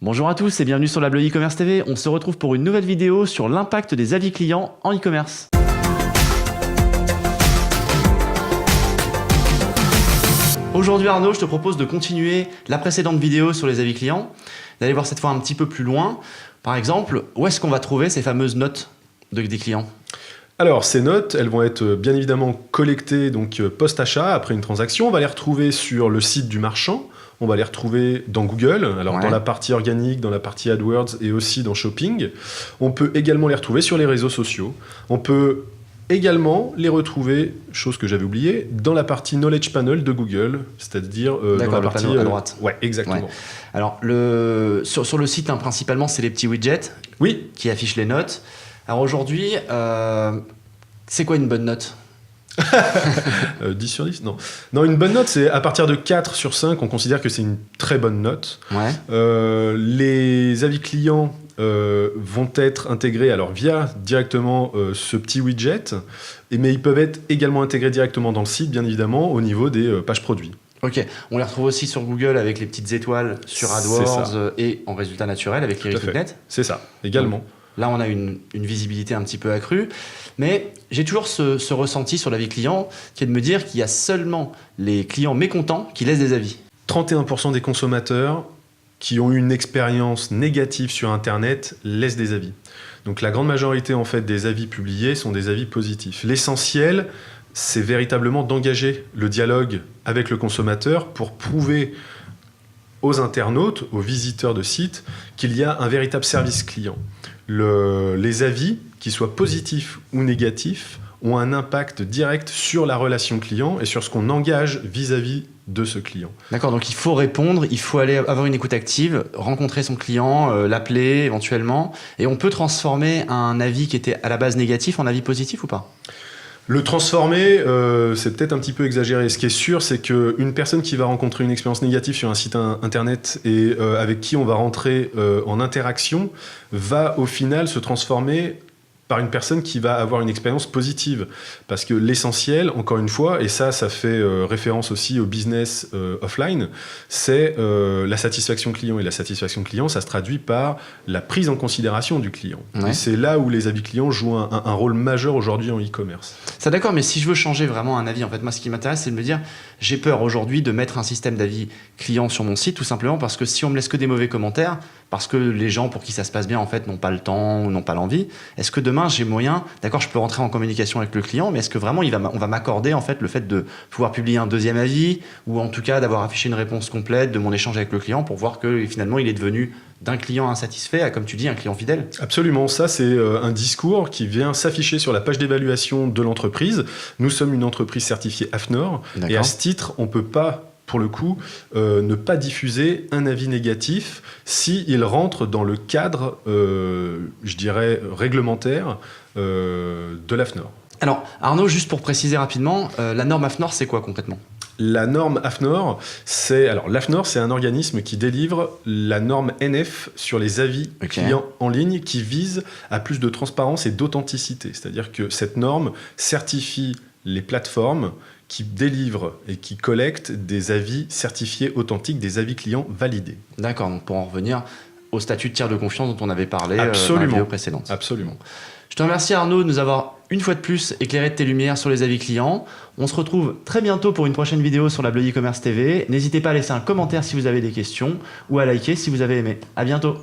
Bonjour à tous et bienvenue sur la Bleu e-commerce TV. On se retrouve pour une nouvelle vidéo sur l'impact des avis clients en e-commerce. Aujourd'hui Arnaud, je te propose de continuer la précédente vidéo sur les avis clients, d'aller voir cette fois un petit peu plus loin. Par exemple, où est-ce qu'on va trouver ces fameuses notes des clients ? Alors, ces notes, elles vont être bien évidemment collectées donc post-achat, après une transaction. On va les retrouver sur le site du marchand. On va les retrouver dans Google, alors dans la partie organique, dans la partie AdWords et aussi dans Shopping. On peut également les retrouver sur les réseaux sociaux. On peut également les retrouver, chose que j'avais oubliée, dans la partie Knowledge Panel de Google, c'est-à-dire dans la partie panneau à droite. Ouais, exactement. Ouais. Alors, sur le site, principalement, c'est les petits widgets qui affichent les notes. Alors aujourd'hui, c'est quoi une bonne note ? 10 sur 10 ? Non, une bonne note, c'est à partir de 4 sur 5, on considère que c'est une très bonne note. Ouais. Les avis clients vont être intégrés via directement ce petit widget, mais ils peuvent être également intégrés directement dans le site, bien évidemment, au niveau des pages produits. Ok, on les retrouve aussi sur Google avec les petites étoiles sur AdWords et en résultat naturel avec Iris.net. C'est ça, également. Donc, là, on a une visibilité un petit peu accrue. Mais j'ai toujours ce ressenti sur l'avis client qui est de me dire qu'il y a seulement les clients mécontents qui laissent des avis. 31% des consommateurs qui ont eu une expérience négative sur Internet laissent des avis. Donc la grande majorité en fait, des avis publiés sont des avis positifs. L'essentiel, c'est véritablement d'engager le dialogue avec le consommateur pour prouver aux internautes, aux visiteurs de sites, qu'il y a un véritable service client. Les avis, qu'ils soient positifs ou négatifs, ont un impact direct sur la relation client et sur ce qu'on engage vis-à-vis de ce client. D'accord, donc il faut répondre, il faut aller avoir une écoute active, rencontrer son client, l'appeler éventuellement, et on peut transformer un avis qui était à la base négatif en avis positif ou pas ? Le transformer, c'est peut-être un petit peu exagéré. Ce qui est sûr, c'est qu'une personne qui va rencontrer une expérience négative sur un site internet et avec qui on va rentrer en interaction va au final se transformer par une personne qui va avoir une expérience positive. Parce que l'essentiel, encore une fois, et ça fait référence aussi au business offline, c'est la satisfaction client. Et la satisfaction client, ça se traduit par la prise en considération du client. Ouais. Et c'est là où les avis clients jouent un rôle majeur aujourd'hui en e-commerce. Ça d'accord, mais si je veux changer vraiment un avis, en fait, moi, ce qui m'intéresse, c'est de me dire, j'ai peur aujourd'hui de mettre un système d'avis client sur mon site, tout simplement parce que si on me laisse que des mauvais commentaires, parce que les gens pour qui ça se passe bien, en fait, n'ont pas le temps ou n'ont pas l'envie, est-ce que demain, j'ai moyen, d'accord, je peux rentrer en communication avec le client, mais est-ce que vraiment on va m'accorder en fait le fait de pouvoir publier un deuxième avis ou en tout cas d'avoir affiché une réponse complète de mon échange avec le client pour voir que finalement il est devenu d'un client insatisfait à, comme tu dis, un client fidèle? Absolument, ça c'est un discours qui vient s'afficher sur la page d'évaluation de l'entreprise. Nous sommes une entreprise certifiée AFNOR et à ce titre, on ne peut pas pour le coup, ne pas diffuser un avis négatif s'il rentre dans le cadre, je dirais, réglementaire de l'AFNOR. Alors, Arnaud, juste pour préciser rapidement, la norme AFNOR, c'est quoi concrètement ? La norme AFNOR, l'AFNOR, c'est un organisme qui délivre la norme NF sur les avis clients en ligne qui vise à plus de transparence et d'authenticité. C'est-à-dire que cette norme certifie les plateformes qui délivrent et qui collectent des avis certifiés authentiques, des avis clients validés. D'accord, donc pour en revenir au statut de tiers de confiance dont on avait parlé dans la vidéo précédente. Absolument. Je te remercie Arnaud de nous avoir une fois de plus éclairé de tes lumières sur les avis clients. On se retrouve très bientôt pour une prochaine vidéo sur la Bleu e-commerce TV. N'hésitez pas à laisser un commentaire si vous avez des questions ou à liker si vous avez aimé. À bientôt.